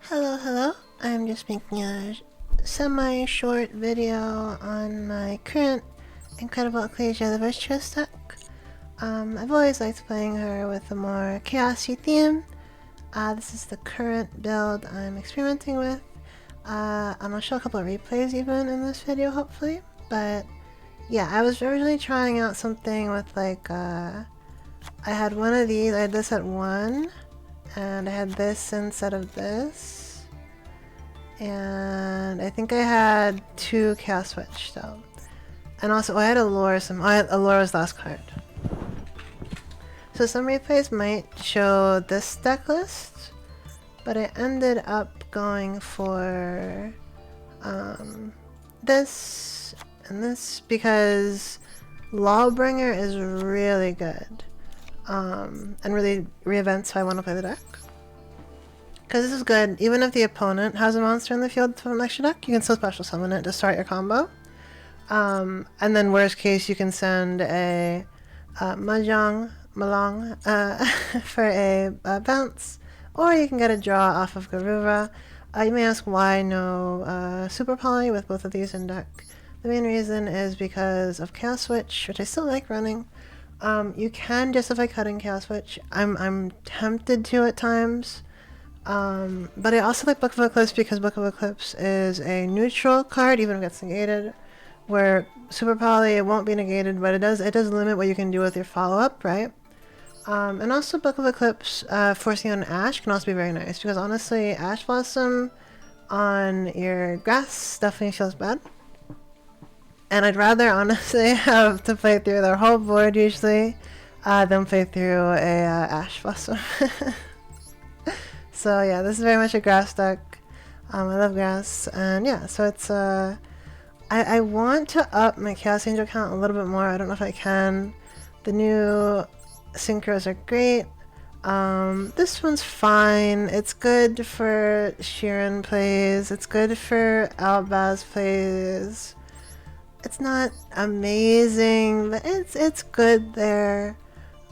Hello. I'm just making a semi-short video on my current incredible ecclesia, the Virtuous deck. I've always liked playing her with a more chaosy theme. This is the current build I'm experimenting with. And I'll show a couple of replays even in this video, hopefully. But yeah, I was originally trying out something with like, I had one of these, I had this at 1. And I had this instead of this. And I think I had 2 Chaos Switch though. And also I had Allure, Allure was the last card. So some replays might show this deck list, but I ended up going for this and this because Lawbringer is really good. And really reinvents how I want to play the deck. Because this is good, even if the opponent has a monster in the field from an extra deck, you can still special summon it to start your combo. And then worst case, you can send a Malong for a bounce, or you can get a draw off of Garuva. You may ask why no Super Poly with both of these in deck. The main reason is because of Chaos Switch, which I still like running. You can justify cutting Chaos Switch. I'm tempted to at times. But I also like Book of Eclipse because Book of Eclipse is a neutral card, even if it gets negated. Where Super Poly, it won't be negated, but it does limit what you can do with your follow-up, right? And also Book of Eclipse forcing on Ash can also be very nice, because honestly, Ash Blossom on your grass definitely feels bad. And I'd rather honestly have to play through their whole board usually than play through a Ash Blossom. So yeah, this is very much a grass deck. I love grass, and yeah, so it's I want to up my Chaos Angel count a little bit more. I don't know if I can. The new synchros are great. This one's fine. It's good for Sheeran plays. It's good for Albaz plays. It's not amazing, but it's good there.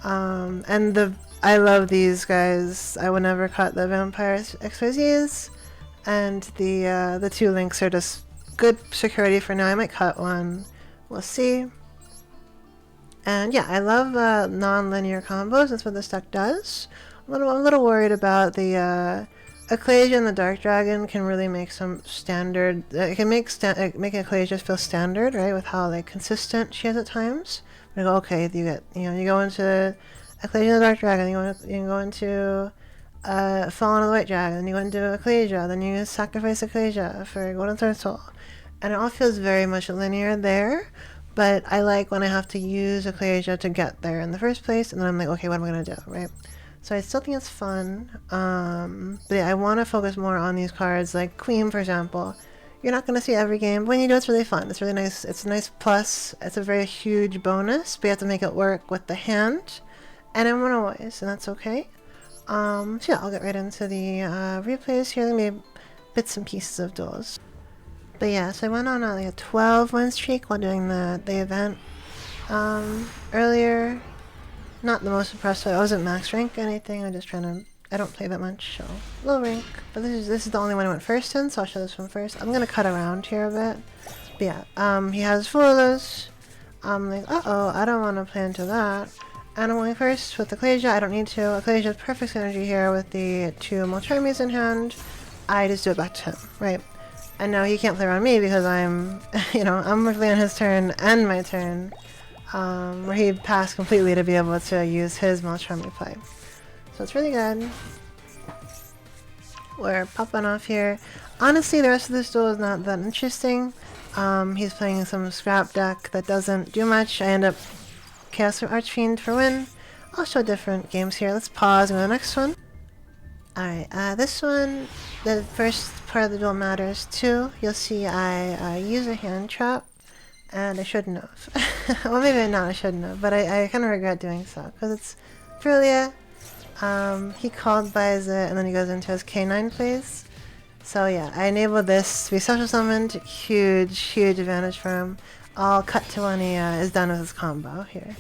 And I love these guys. I would never cut the Vampire XYZs, and the 2 links are just good security for now. I might cut one. We'll see. And yeah, I love non-linear combos. That's what this deck does. I'm a little worried about the Ecclesia and the Dark Dragon can really make some standard. It can make Ecclesia feel standard, right? With how like consistent she is at times. But I go, okay, you go into Ecclesia and the Dark Dragon, you can go into Fallen of the White Dragon, then you go into Ecclesia, then you sacrifice Ecclesia for Golden Third Soul. And it all feels very much linear there, but I like when I have to use Ecclesia to get there in the first place, and then I'm like, okay, what am I going to do, right? So I still think it's fun, but yeah, I want to focus more on these cards, like Queen, for example. You're not going to see every game, but when you do, it's really fun. It's really nice. It's a nice plus. It's a very huge bonus, but you have to make it work with the hand. And in one always, and that's okay. So yeah, I'll get right into the replays here. There may be bits and pieces of duels. But yeah, so I went on like a 12-win streak while doing the event earlier. Not the most impressive. I wasn't max rank or anything. I'm just trying to. I don't play that much, so low rank. But this is the only one I went first in, so I'll show this one first. I'm gonna cut around here a bit. But yeah, he has 4 of those. I'm like, I don't want to play into that. And I'm going first with Ecclesia. I don't need to. Ecclesia has perfect synergy here with the 2 Molcharmies in hand. I just do it back to him, right? And now he can't play around me because I'm, I'm roughly on his turn and my turn. Where he passed completely to be able to use his Molcharmy play. So it's really good. We're popping off here. Honestly, the rest of this duel is not that interesting. He's playing some scrap deck that doesn't do much. I end up Chaos Archfiend for win. I'll show different games here. Let's pause and go to the next one. Alright, this one, the first part of the duel matters too. You'll see I use a hand trap, and I shouldn't have. Well, maybe not, I shouldn't have, but I kind of regret doing so, because it's Frulia. He called buys it, and then he goes into his K9 plays. So yeah, I enabled this to be special summoned. Huge advantage for him. I'll cut to when he is done with his combo here,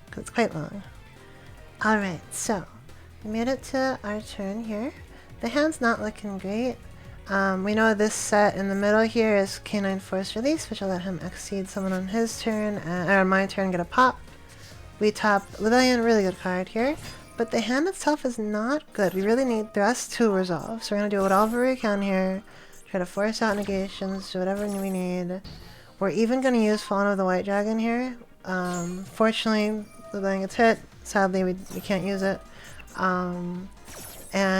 because it's quite long. Alright, so we made it to our turn here. The hand's not looking great. We know this set in the middle here is Canine Force Release, which will let him exceed someone on his turn, or on my turn, get a pop. We top Rebellion, really good card here. But the hand itself is not good. We really need Thrust to resolve. So we're going to do whatever we can here. Try to force out negations, do whatever we need. We're even going to use Fallen of the White Dragon here. Fortunately, Rebellion gets hit. Sadly, we can't use it. And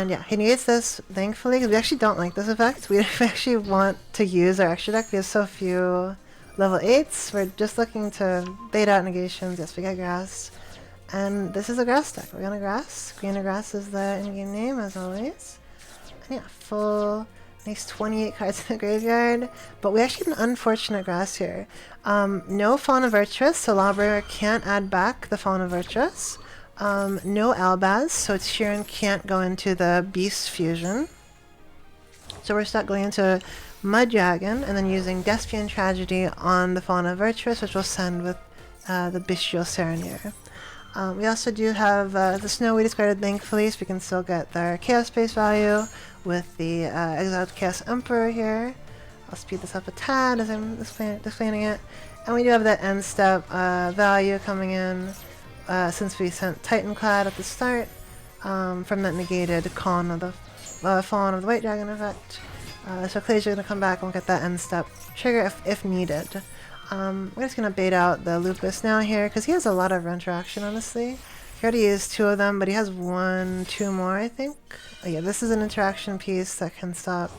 yeah, he negates this, thankfully, because we actually don't like this effect. We actually want to use our extra deck. We have so few level 8s. We're just looking to bait out negations. Yes, we get grass. And this is a grass deck. We're gonna grass. Greener grass is the in-game name, as always. And yeah, full, nice 28 cards in the graveyard. But we actually have an unfortunate grass here. No Fallen of Virtuous, so Lawbringer can't add back the Fallen of Virtuous. No Albaz, so Sheeran can't go into the Beast Fusion. So we're stuck going into Mud Dragon, and then using Despian Tragedy on the Fallen of Virtuous, which will send with the Bestial Serenade. We also do have the Snow we discarded, thankfully, so we can still get their Chaos Space value with the Exiled Chaos Emperor here. I'll speed this up a tad as I'm explaining it. And we do have that end step value coming in since we sent Titanclad at the start from that negated con of the Fallen of the White Dragon effect. So ecclesia is going to come back and we'll get that end step trigger if needed. We're just going to bait out the Lupus now here, because he has a lot of interaction, honestly. He already used 2 of them, but he has 2 more, I think. Oh, yeah, this is an interaction piece that can stop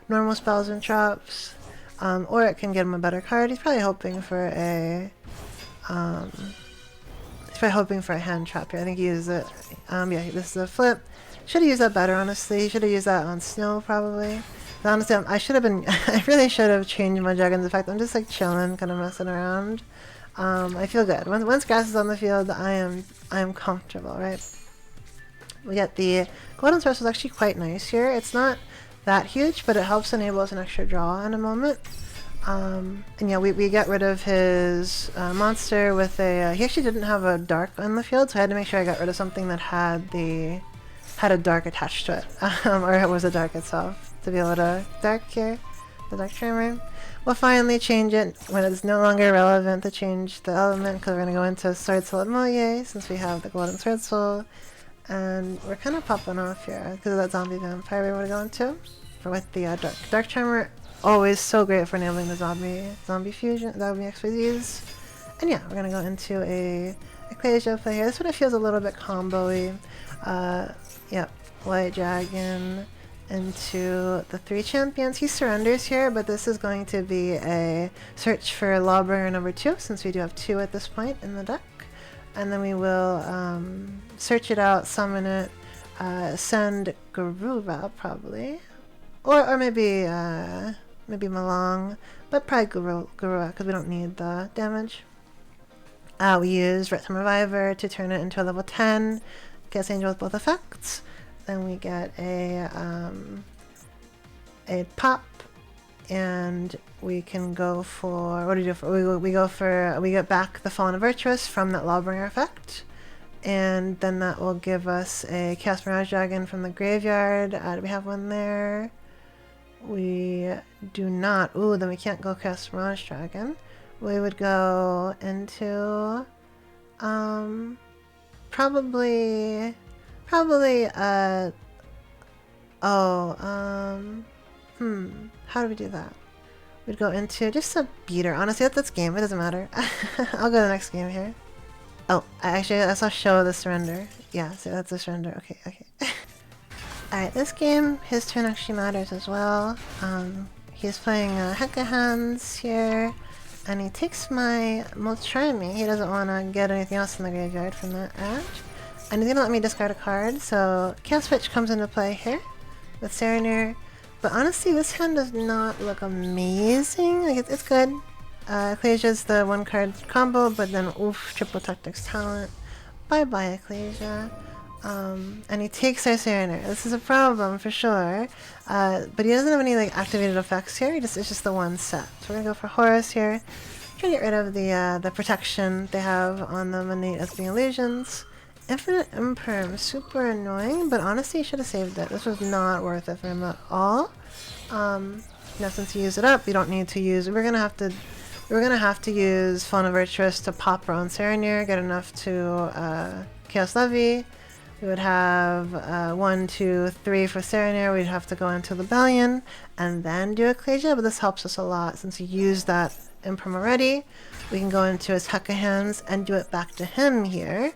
normal spells and traps, or it can get him a better card. He's probably hoping for a hand trap here. I think he used it. Yeah, this is a flip. Should have used that better, honestly. Should have used that on Snow, probably. But honestly, I really should have changed my Dragon's effect. I'm just like chilling, kind of messing around. I feel good. Once grass is on the field, I am comfortable, right? We get the Golden Source is actually quite nice here. It's not that huge, but it helps enable us an extra draw in a moment. And yeah, we get rid of his monster with a... he actually didn't have a dark on the field, so I had to make sure I got rid of something that had a dark attached to it, or it was a dark itself. To be able to dark here, the dark tremor. We'll finally change it when it's no longer relevant to change the element, because we're going to go into Sword Soul at Moye, since we have the Golden Sword Soul. And we're kind of popping off here, because of that zombie vampire we want to go into. With the dark tremor, always so great for enabling the zombie fusion, zombie XYZs. And yeah, we're going to go into a ecclesia play here. This one feels a little bit combo-y. Yeah, White Dragon into the 3 champions. He surrenders here, but this is going to be a search for Lawbringer number 2, since we do have 2 at this point in the deck. And then we will search it out, summon it, send Garuba probably, or maybe Malong, but probably Garuba because we don't need the damage. We use Ret Time Reviver to turn it into a level 10. Gets Angel with both effects. Then we get a pop, and we can go for, what do we do for, we get back the Fallen of Virtuous from that Lawbringer effect, and then that will give us a Chaos Mirage Dragon from the graveyard. Do we have one there? We do not. Ooh, then we can't go Chaos Mirage Dragon. We would go into probably how do we do that? We'd go into just a beater. Honestly, that's game. It doesn't matter. I'll go to the next game here. Oh, I saw show the surrender. Yeah, so that's the surrender. Okay. Alright, this game, his turn actually matters as well. He's playing Hecka Hands here, and he takes my Moltrami. He doesn't want to get anything else in the graveyard from that edge. And he's going to let me discard a card, so Chaos Switch comes into play here with Serenade. But honestly, this hand does not look amazing. Like, it's good. Ecclesia's the 1-card combo, but then oof, triple Tactics Talent. Bye-bye, Ecclesia. And he takes our Serenade. This is a problem for sure. But he doesn't have any like activated effects here. It's just the one set. So we're gonna go for Horus here. Try to get rid of the protection they have on them innate as being illusions. Infinite Imperm, super annoying, but honestly you should have saved it. This was not worth it for him at all. Now since you use it up, you don't need to use, we're gonna have to use Fauna Virtuous to pop our own Serenir, get enough to Chaos Levy. We would have 1, 2, 3 for Serenir. We'd have to go into Lebellion and then do Ecclesia, but this helps us a lot since you used that Imperm already. We can go into his Hecka hands and do it back to him here.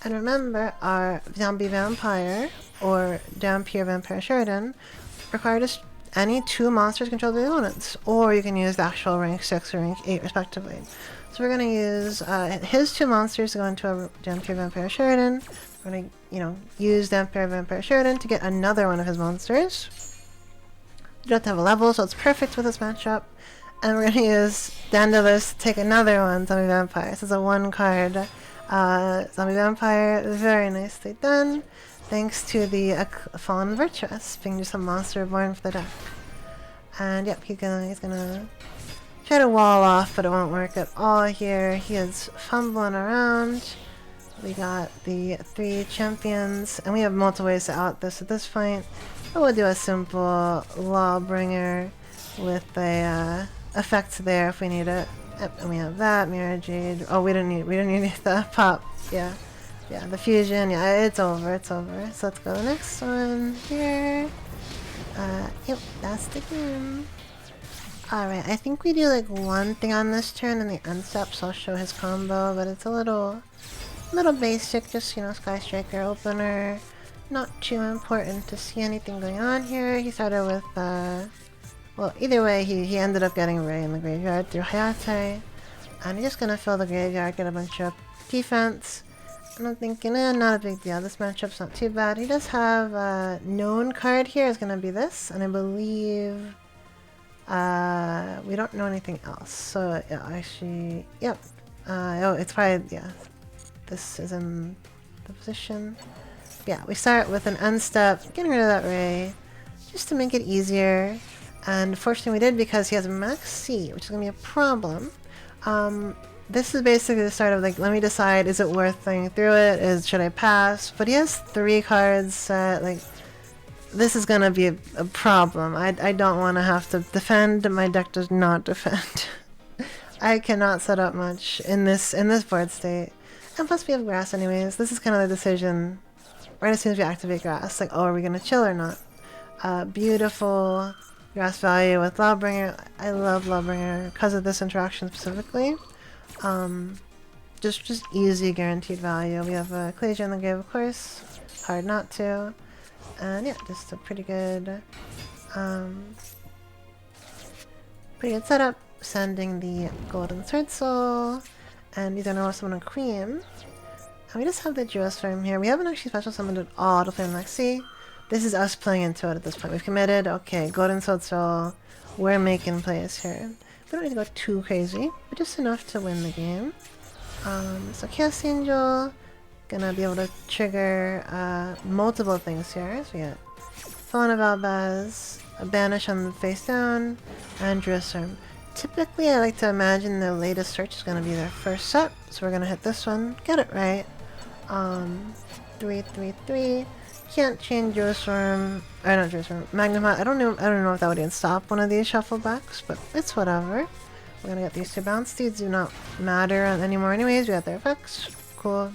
And remember, our Zombie Vampire or Dampier Vampire Sheridan required us any 2 monsters controlled by opponents, or you can use the actual rank 6 or rank 8 respectively. So we're going to use his 2 monsters to go into a Dampier Vampire Sheridan. We're going to, use Dampier Vampire Sheridan to get another one of his monsters. You don't have to have a level, so it's perfect with this matchup. And we're going to use Daedalus to take another one, Zombie Vampire. So it's a 1-card Zombie Vampire. Very nicely done. Thanks to the Fallen Virtuous being just a monster born for the deck. And yep, he's gonna try to wall off, but it won't work at all here. He is fumbling around. We got the 3 champions, and we have multiple ways to out this at this point. But we'll do a simple Lawbringer with a effect there if we need it. Yep, and we have that Mirror Jade. Oh, we didn't need the pop. Yeah, the fusion. Yeah, it's over. So let's go to the next one here. Yep, that's the game. Alright, I think we do like one thing on this turn in the end step, so I'll show his combo, but it's a little basic, just, Sky Striker opener. Not too important to see anything going on here. He started with, well, either way, he ended up getting Ray in the graveyard through Hayate. And he's just gonna fill the graveyard, get a bunch of defense. And I'm thinking, not a big deal. This matchup's not too bad. He does have a known card here, is gonna be this, and I believe we don't know anything else. So yeah, actually, yep. Oh, it's probably, yeah. This is in the position. Yeah, we start with an end step, getting rid of that Ray, just to make it easier. And fortunately we did, because he has Max C, which is gonna be a problem. This is basically the start of like, let me decide, is it worth thinking through it? Should I pass? But he has 3 cards set, like, this is gonna be a problem. I don't want to have to defend. My deck does not defend. I cannot set up much in this board state. And plus we have grass anyways. This is kind of the decision right as soon as we activate grass. Like, oh, are we gonna chill or not? Beautiful grass value with Lawbringer. I love Lawbringer because of this interaction specifically. Just easy guaranteed value. We have Ecclesia in the grave, of course. Hard not to. And yeah, just a pretty good setup. Sending the Golden Sword Soul, and these are now summon a Queen. And we just have the Geostorm here. We haven't actually special summoned at all to play Maxi. This is us playing into it at this point. We've committed. Okay, Golden Sword Soul. We're making plays here. We don't need to go too crazy, but just enough to win the game. So Chaos Angel, gonna be able to trigger multiple things here. So we got Fauna Valbaz, a Banish on the face down, and Geostorm. Typically, I like to imagine the latest search is going to be their first set, so we're going to hit this one, get it right. 3, 3, 3. Can't change Geostorm, or not Geostorm, Magnum Hut. I don't know if that would even stop one of these shuffle backs, but it's whatever. We're going to get these 2 bounce. These do not matter anymore anyways. We got their effects. Cool.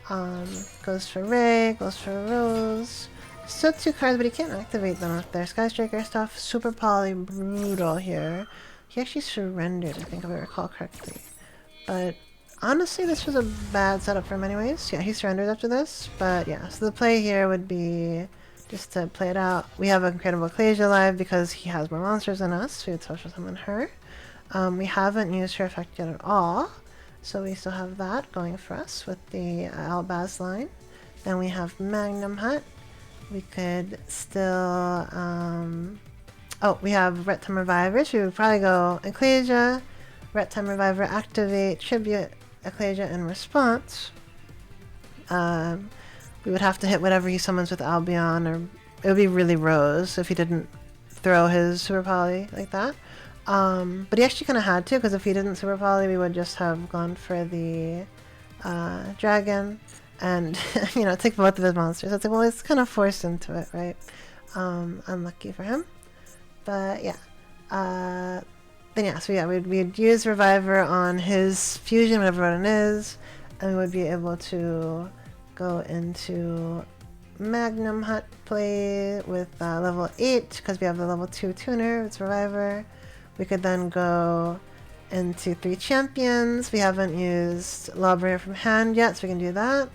Goes for Ray, goes for Rose. Still 2 cards, but he can't activate them with their Sky Striker stuff. Super Poly, brutal here. He actually surrendered, I think, if I recall correctly. But honestly, this was a bad setup for him anyways. Yeah, he surrendered after this. But yeah, so the play here would be just to play it out. We have an Incredible Ecclesia live because he has more monsters than us. So we would social summon her. We haven't used her effect yet at all. So we still have that going for us with the Albaz line. Then we have Magnum Hut. We could still... oh, we have Ret Time Reviver, so we would probably go Ecclesia, Ret Time Reviver, activate, tribute Ecclesia in response. We would have to hit whatever he summons with Albion, or it would be really Rose if he didn't throw his Super Poly like that. But he actually kind of had to, because if he didn't Super Poly, we would just have gone for the Dragon, and you know, take both of his monsters. It's like, well, it's kind of forced into it, right? Unlucky for him, but yeah. Then yeah, so yeah, we'd use Reviver on his fusion, whatever one it is, and we would be able to go into Magnum Hut play with level 8, because we have the level 2 tuner, it's Reviver. We could then go into 3 champions. We haven't used Lawbringer from hand yet, so we can do that.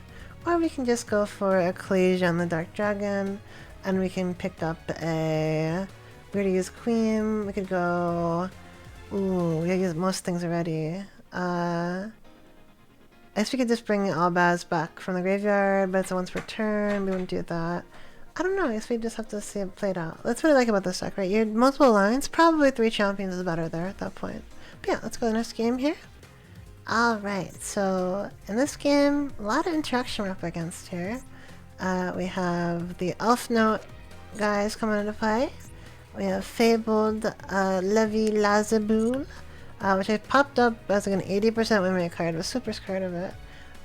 Or we can just go for Ecclesia and the Dark Dragon, and we can pick up a... We already use Queen, we could go... Ooh, we used most things already. I guess we could just bring Albaz back from the graveyard, but it's a once per turn, we wouldn't do that. I don't know, I guess we just have to see it played out. That's what I like about this deck, right? You had multiple lines, probably 3 champions is better there at that point. But yeah, let's go to the next game here. Alright, so in this game, a lot of interaction we're up against here. We have the Elf Note guys coming into play. We have Fabled Levi Lazabul, which I popped up as like an 80% win rate card, was super scared of it.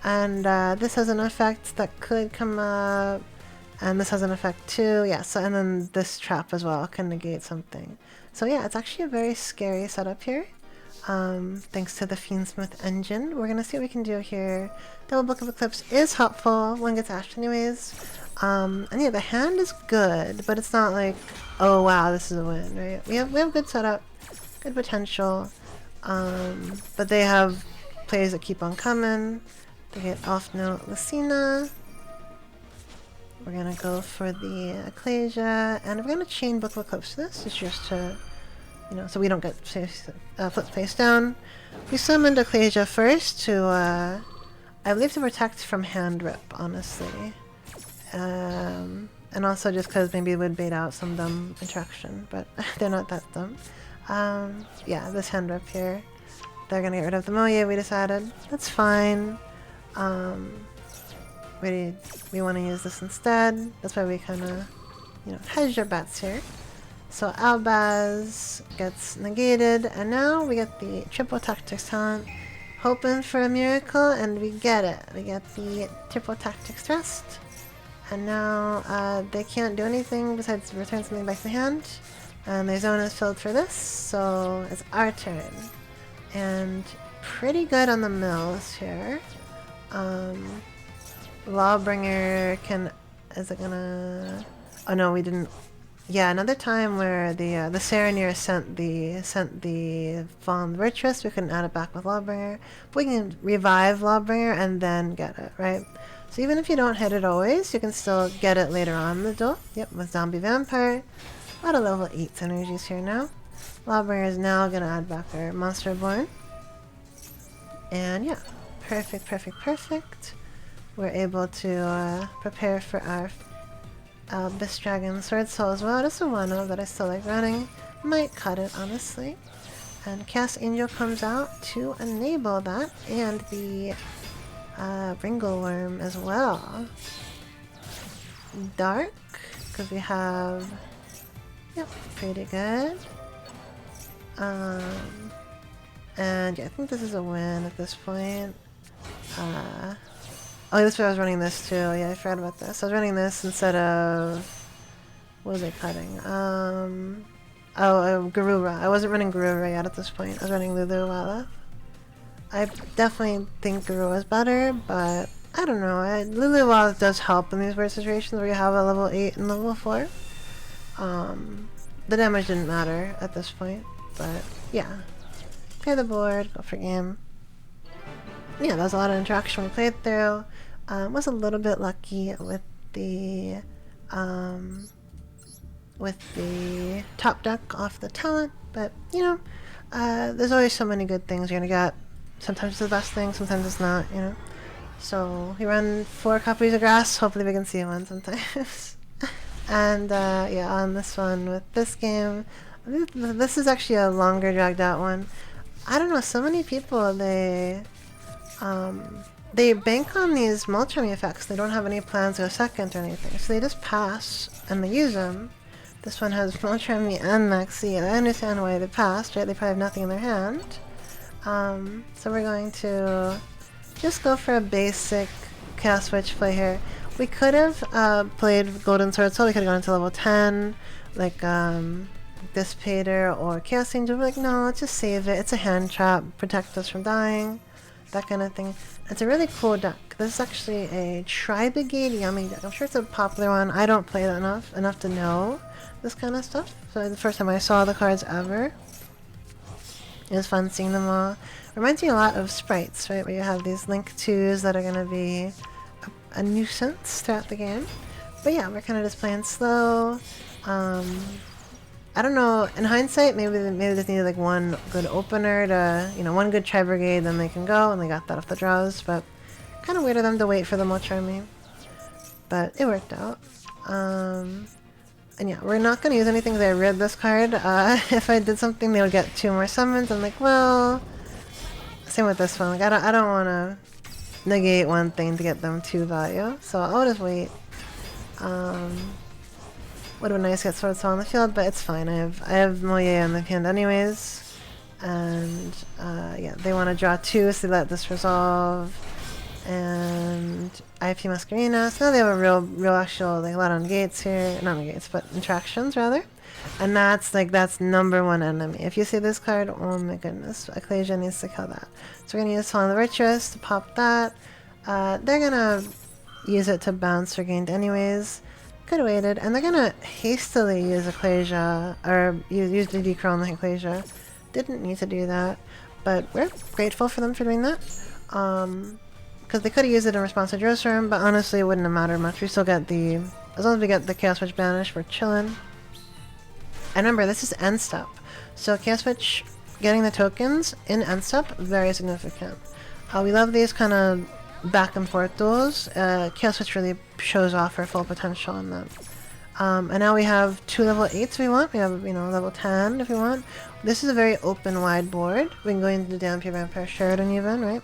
And this has an effect that could come up, and this has an effect too, yeah, so, and then this trap as well can negate something. So yeah, it's actually a very scary setup here. Thanks to the Fiendsmith engine. We're gonna see what we can do here. Double Book of Eclipse is helpful, one gets ashed anyways. And yeah, the hand is good, but it's not like, oh wow, this is a win, right? We have good setup, good potential, but they have plays that keep on coming. They get Off Note Lucina. We're gonna go for the Ecclesia, and we're gonna chain Book of Eclipse to this. It's just to, you know, so we don't get flipped face down. We summoned Ecclesia first to, I believe to protect from hand rip, honestly. And also just because maybe it would bait out some dumb interaction, but they're not that dumb. Yeah, this hand rip here. They're gonna get rid of the Moye, we decided. That's fine. We want to use this instead. That's why we kind of, you know, hedge our bets here. So Albaz gets negated, and now we get the Triple Tactics talent. Hoping for a miracle, and we get it. We get the Triple Tactics Thrust. And now they can't do anything besides return something back to the hand. And their zone is filled for this, so it's our turn. And pretty good on the mills here. Lawbringer can... Is it gonna... Oh no, we didn't... Yeah, another time where the Serenir sent the Fallen Virtuous, we couldn't add it back with Lawbringer. But we can revive Lawbringer and then get it, right? So even if you don't hit it always, you can still get it later on in the duel. Yep, with Zombie Vampire. A lot of level 8 energies here now. Lawbringer is now going to add back our Monster Born. And yeah, perfect, perfect, perfect. We're able to prepare for our Abyss Dragon Sword Soul as well. This is one that I still like running. Might cut it, honestly. And Chaos Angel comes out to enable that, and the Ringleworm as well. Dark, because we have... Yep, pretty good. And yeah, I think this is a win at this point. Oh, that's why I was running this too. Yeah, I forgot about this. I was running this instead of... What was I cutting? Garura. I wasn't running Garura yet at this point. I was running Lulu Wala. I definitely think Garura is better, but I don't know. Lulu Wala does help in these weird situations where you have a level 8 and level 4. The damage didn't matter at this point, but yeah. Clear the board, go for game. Yeah, that was a lot of interaction we played through. Was a little bit lucky with the top deck off the talent, but you know, there's always so many good things you're gonna get. Sometimes it's the best thing, sometimes it's not, you know. So we run 4 copies of grass, hopefully we can see one sometimes. And yeah, on this one with this game, this is actually a longer dragged out one. I don't know, so many people, they bank on these Multrami effects. They don't have any plans to go second or anything, so they just pass and they use them. This one has Multrami and Maxi. I understand why they passed, right? They probably have nothing in their hand. So we're going to just go for a basic Chaos Switch play here. We could have played Golden Sword Soul. We could have gone into level 10, like Dissipator or Chaos Angel. We're like, no, let's just save it. It's a hand trap, protect us from dying, that kind of thing. It's a really cool deck. This is actually a Tri-Brigade Yummy deck. I'm sure it's a popular one. I don't play that enough to know this kind of stuff. So the first time I saw the cards ever, it was fun seeing them all. Reminds me a lot of Sprites, right? Where you have these Link 2s that are going to be a nuisance throughout the game. But yeah, we're kind of just playing slow. I don't know, in hindsight, maybe they just needed like one good opener to, you know, one good Tri-Brigade, then they can go, and they got that off the draws, but kind of weird of them to wait for the Molcharmy. But it worked out. And yeah, we're not going to use anything because I read this card. If I did something, they would get 2 more summons. I'm like, well, same with this one. Like, I don't want to negate one thing to get them 2 value, so I'll just wait. Would have been nice to get Sword Soul on the field, but it's fine. I have Moye on the hand anyways, and yeah, they want to draw 2, so they let this resolve. And IP Masquerina, so now they have a real actual, like, a lot on gates here, not on gates, but interactions rather. And that's #1 enemy. If you see this card, oh my goodness, Ecclesia needs to kill that. So we're gonna use Fall on the Virtuous to pop that. They're gonna use it to bounce for gained anyways. Could have waited, and they're gonna hastily use Ecclesia, or use the Decro on the Ecclesia. Didn't need to do that, but we're grateful for them for doing that. Because they could have used it in response to Jerusalem, but honestly it wouldn't have mattered much. We still get as long as we get the Chaos Switch banished, we're chillin'. And remember, this is end step, so Chaos Switch getting the tokens in end step, very significant. We love these kind of back and forth duels. Chaos Switch really shows off our full potential in them. And now we have 2 level 8s if we want. We have, you know, level 10 if we want. This is a very open, wide board. We can go into the Dampier Vampire Sheridan even, right?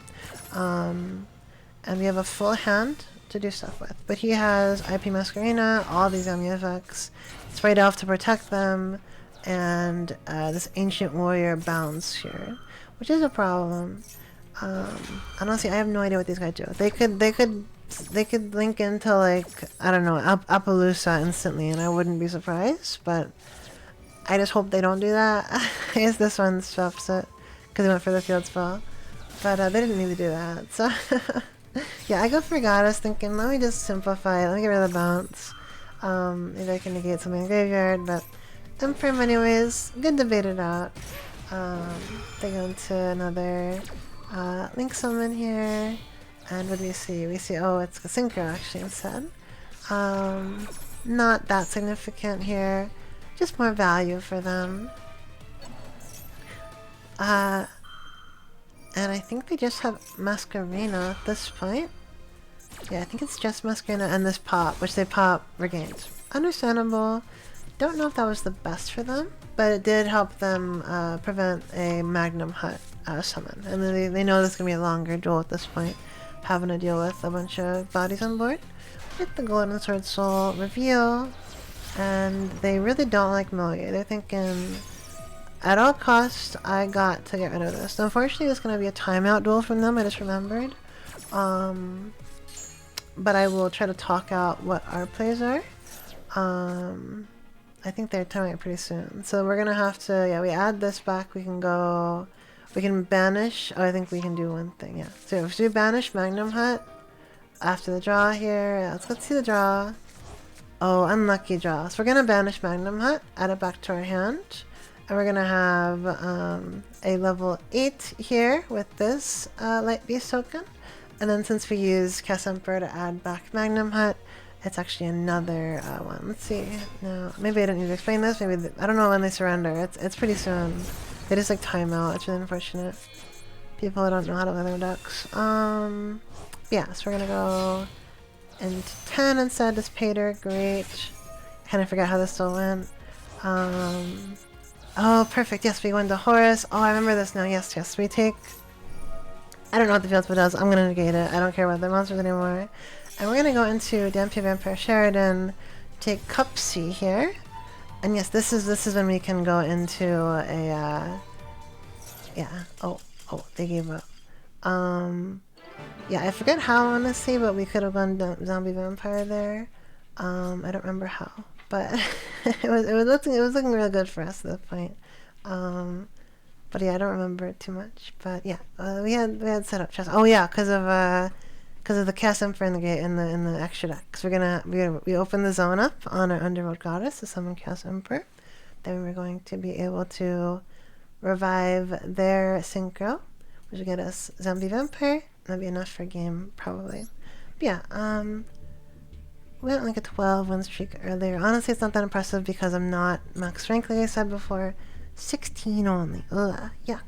And we have a full hand to do stuff with. But he has IP Masquerina, all these effects, Sprite Elf to protect them, and this Ancient Warrior bounce here, which is a problem. Honestly, I have no idea what these guys do. They could link into, like, I don't know, Appaloosa instantly, and I wouldn't be surprised, but I just hope they don't do that. I guess this one stops it, because they went for the field spell. But they didn't need to do that, so... yeah, I go for Goddess thinking, let me just simplify it, let me get rid of the bounce. Maybe I can negate something in the graveyard, but Imprim anyways, good to bait it out. They go into another Link Summon here, and what do we see? We see, oh, it's a Synchro actually instead. Not that significant here, just more value for them. And I think they just have Masquerina at this point. Yeah, I think it's just Masquerina and this pop, which they pop regained. Understandable. Don't know if that was the best for them, but it did help them prevent a Magnum Hut summon. And they know this is going to be a longer duel at this point, having to deal with a bunch of bodies on board. With the Golden Sword Soul reveal, and they really don't like Moye. They're thinking, at all costs, I got to get rid of this. Unfortunately, it's going to be a timeout duel from them, I just remembered. But I will try to talk out what our plays are. I think they're timing it pretty soon. So we're going to have to, yeah, we add this back. We can banish. Oh, I think we can do one thing, yeah. So if we banish Magnum Hut after the draw here, yeah, let's see the draw. Oh, unlucky draw. So we're going to banish Magnum Hut, add it back to our hand. And we're gonna have a level 8 here with this Light Beast token. And then since we use Cast Emperor to add back Magnum Hut, it's actually another one. Let's see. No, maybe I don't need to explain this. Maybe I don't know when they surrender. It's pretty soon. They just like time out. It's really unfortunate. People who don't know how to play their decks. Yeah, so we're gonna go into 10 instead. Dissipator, great. Kind of forgot how this still went. Oh, perfect. Yes, we go into Horus. Oh, I remember this now. Yes, yes. We take... I don't know what the field spell does. I'm going to negate it. I don't care about the monsters anymore. And we're going to go into Dampier Vampire Sheridan, take Cupsy here. And yes, this is when we can go into a... yeah. Oh, they gave up. Yeah, I forget how, honestly, but we could have gone zombie vampire there. I don't remember how, but it was looking real good for us at that point. But yeah, I don't remember it too much. But yeah, we had set up chests. Oh yeah, because of the Chaos Emperor in the gate in the extra deck. So we open the zone up on our Underworld Goddess to summon Chaos Emperor. Then we're going to be able to revive their synchro, which will get us zombie vampire. That'd be enough for a game probably. But yeah, we went like a 12 win streak earlier. Honestly, it's not that impressive because I'm not max rank, like I said before. 16 only. Ugh, yuck.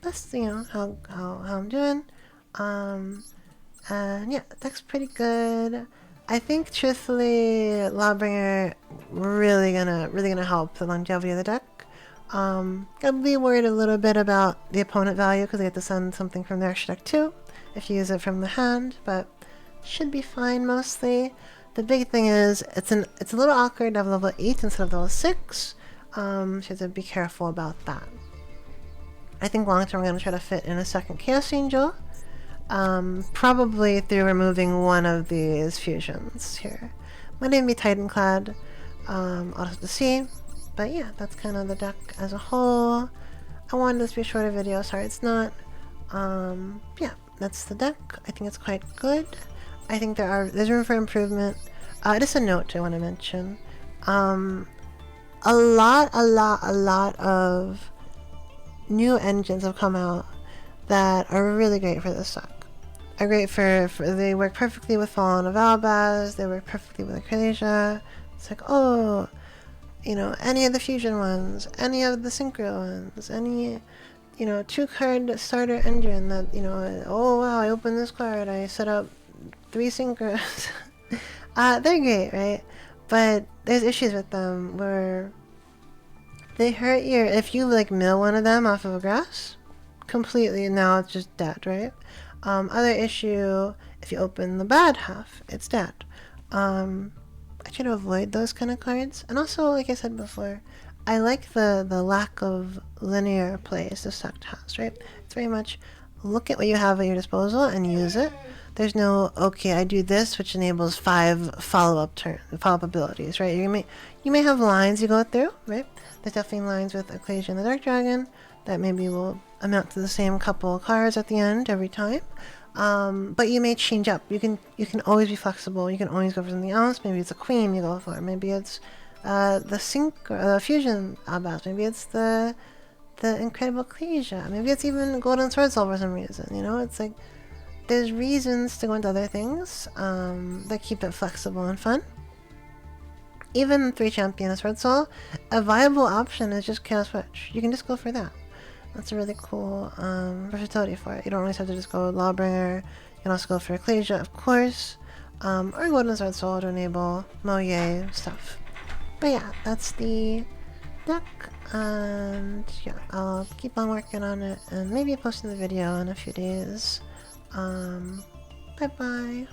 That's how I'm doing. And yeah, that's pretty good. I think truthfully, Lawbringer really gonna help the longevity of the deck. Gotta be worried a little bit about the opponent value because they get to send something from their extra deck too if you use it from the hand, but should be fine mostly. The big thing is it's a little awkward to have level 8 instead of level 6. So you have to be careful about that. I think long term I'm going to try to fit in a second Chaos Angel. Probably through removing one of these fusions here. Might even be Titanclad. I'll have to see. But yeah, that's kind of the deck as a whole. I wanted this to be a shorter video, sorry it's not. Yeah, that's the deck. I think it's quite good. I think there's room for improvement. Just a note I want to mention. A lot of new engines have come out that are really great for this deck. Are great for they work perfectly with Fallen of Albaz, they work perfectly with ecclesia. It's like, oh, any of the fusion ones, any of the synchro ones, any 2-card starter engine that, oh wow, I opened this card, I set up 3 synchros. They're great, right? But there's issues with them where they hurt if you like mill one of them off of a grass, completely, now it's just dead, right? Other issue, if you open the bad half, it's dead. I try to avoid those kind of cards. And also, like I said before, I like the lack of linear plays this deck has, right? It's very much look at what you have at your disposal and use it. There's no, okay, I do this, which enables 5 follow-up abilities, right? You may have lines you go through, right? There's definitely lines with Ecclesia and the Dark Dragon that maybe will amount to the same couple of cards at the end every time. But you may change up. You can always be flexible. You can always go for something else. Maybe it's a queen you go for. Maybe it's the fusion Abbas. Maybe it's the incredible Ecclesia. Maybe it's even Golden Sword Soul for some reason. It's like there's reasons to go into other things that keep it flexible and fun. Even 3 champion Sword Soul, a viable option is just Chaos Witch. You can just go for that. That's a really cool versatility for it. You don't always have to just go Lawbringer. You can also go for Ecclesia, of course, or Golden Sword Soul to enable Moye stuff. But yeah, that's the deck, and yeah, I'll keep on working on it and maybe posting the video in a few days. Bye bye.